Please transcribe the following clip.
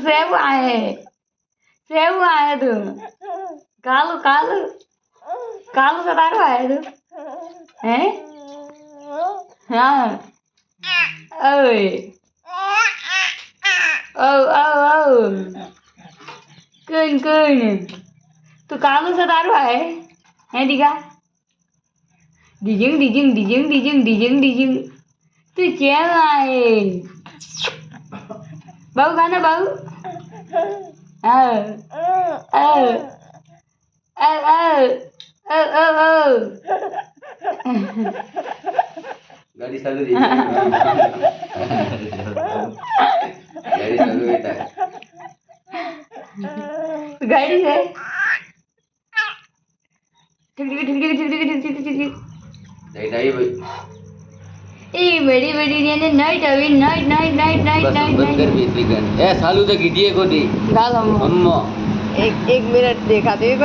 save आहे तू कालू कालू कालू सा तारू आहे तू हैं हाँ ओए ओ ओ ओ कौन तू कालू सा तारू आहे हैं दिखा डिजिंग डिजिंग डिजिंग डिजिंग डिजिंग डिजिंग तू चेव आहे बहू खाना बहू गाड़ी चालू दे गाड़ी चालू बेटा गाड़ी है ठीक ठीक ठीक ठीक ठीक ठीक ठीक ठीक लाइट आई भाई ए बड़ी बड़ी ने नाइट अभी नाइट नाइट नाइट नाइट बस नाइट बंद कर बिजली गन ए सालू तो कीजिए को दी गाल हम अम्मा एक मिनट देखा तो ये